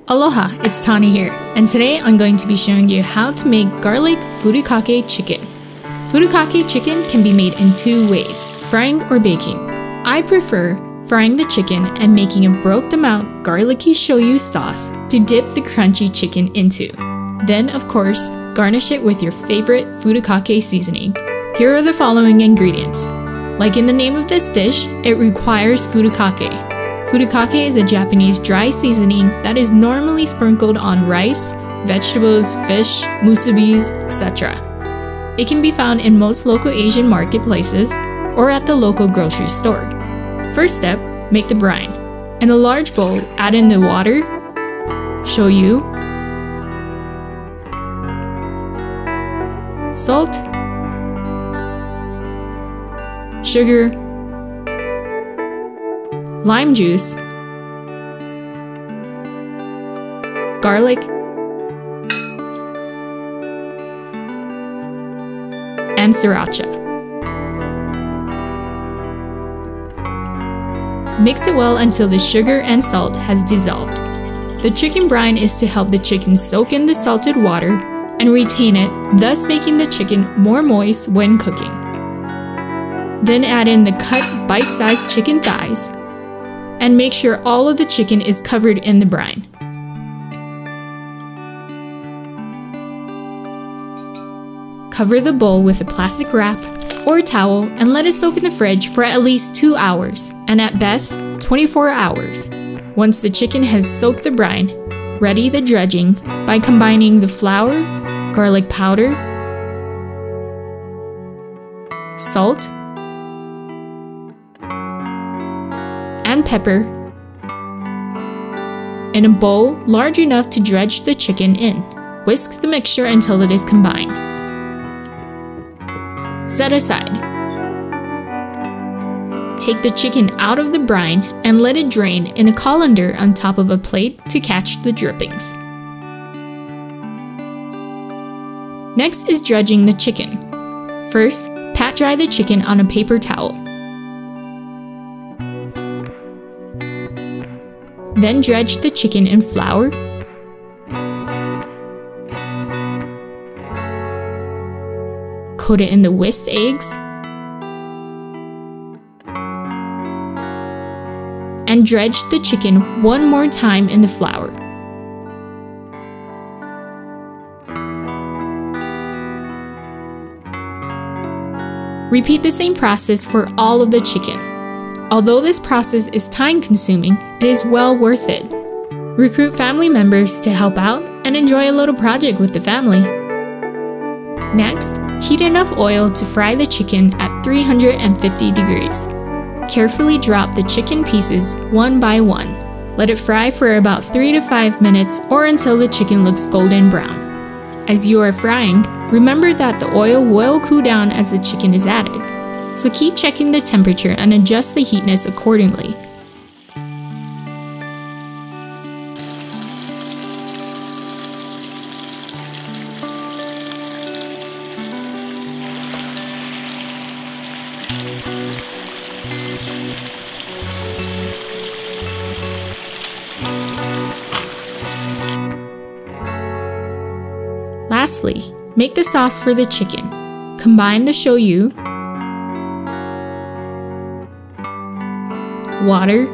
Aloha, it's Tani here, and today I'm going to be showing you how to make garlic furikake chicken. Furikake chicken can be made in two ways, frying or baking. I prefer frying the chicken and making a broken amount garlicy-shoyu sauce to dip the crunchy chicken into. Then, of course, garnish it with your favorite furikake seasoning. Here are the following ingredients. Like in the name of this dish, it requires furikake. Furikake is a Japanese dry seasoning that is normally sprinkled on rice, vegetables, fish, musubis, etc. It can be found in most local Asian marketplaces or at the local grocery store. First step, make the brine. In a large bowl, add in the water, shoyu, salt, sugar, lime juice, garlic, and Sriracha. Mix it well until the sugar and salt has dissolved. The chicken brine is to help the chicken soak in the salted water and retain it, thus making the chicken more moist when cooking. Then add in the cut bite-sized chicken thighs and make sure all of the chicken is covered in the brine. Cover the bowl with a plastic wrap or towel and let it soak in the fridge for at least 2 hours, and at best, 24 hours. Once the chicken has soaked the brine, ready the dredging by combining the flour, garlic powder, salt, and pepper in a bowl large enough to dredge the chicken in. Whisk the mixture until it is combined. Set aside. Take the chicken out of the brine and let it drain in a colander on top of a plate to catch the drippings. Next is dredging the chicken. First, pat dry the chicken on a paper towel. Then dredge the chicken in flour, coat it in the whisked eggs, and dredge the chicken one more time in the flour. Repeat the same process for all of the chicken. Although this process is time-consuming, it is well worth it. Recruit family members to help out and enjoy a little project with the family. Next, heat enough oil to fry the chicken at 350 degrees. Carefully drop the chicken pieces one by one. Let it fry for about 3 to 5 minutes or until the chicken looks golden brown. As you are frying, remember that the oil will cool down as the chicken is added. So keep checking the temperature and adjust the heatness accordingly. Lastly, make the sauce for the chicken. Combine the shoyu, water,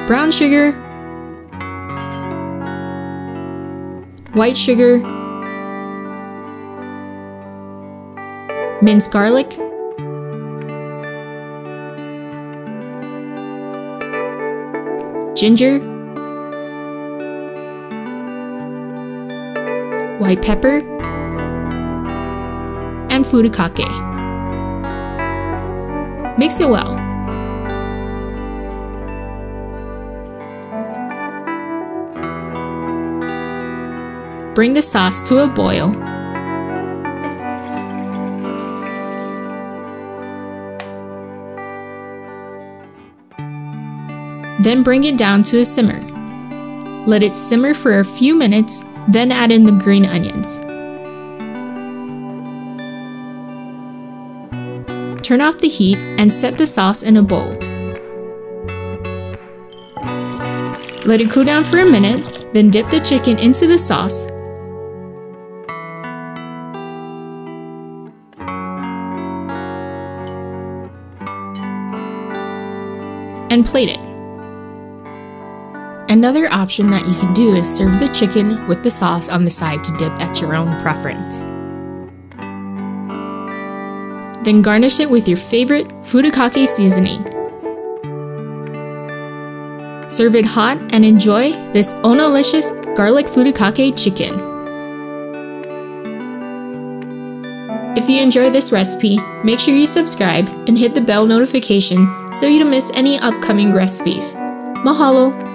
brown sugar, white sugar, minced garlic, ginger, white pepper, and furikake. Mix it well. Bring the sauce to a boil. Then bring it down to a simmer. Let it simmer for a few minutes, then add in the green onions. Turn off the heat and set the sauce in a bowl. Let it cool down for a minute, then dip the chicken into the sauce and plate it. Another option that you can do is serve the chicken with the sauce on the side to dip at your own preference. Then garnish it with your favorite furikake seasoning. Serve it hot and enjoy this onalicious garlic furikake chicken. If you enjoyed this recipe, make sure you subscribe and hit the bell notification so you don't miss any upcoming recipes. Mahalo!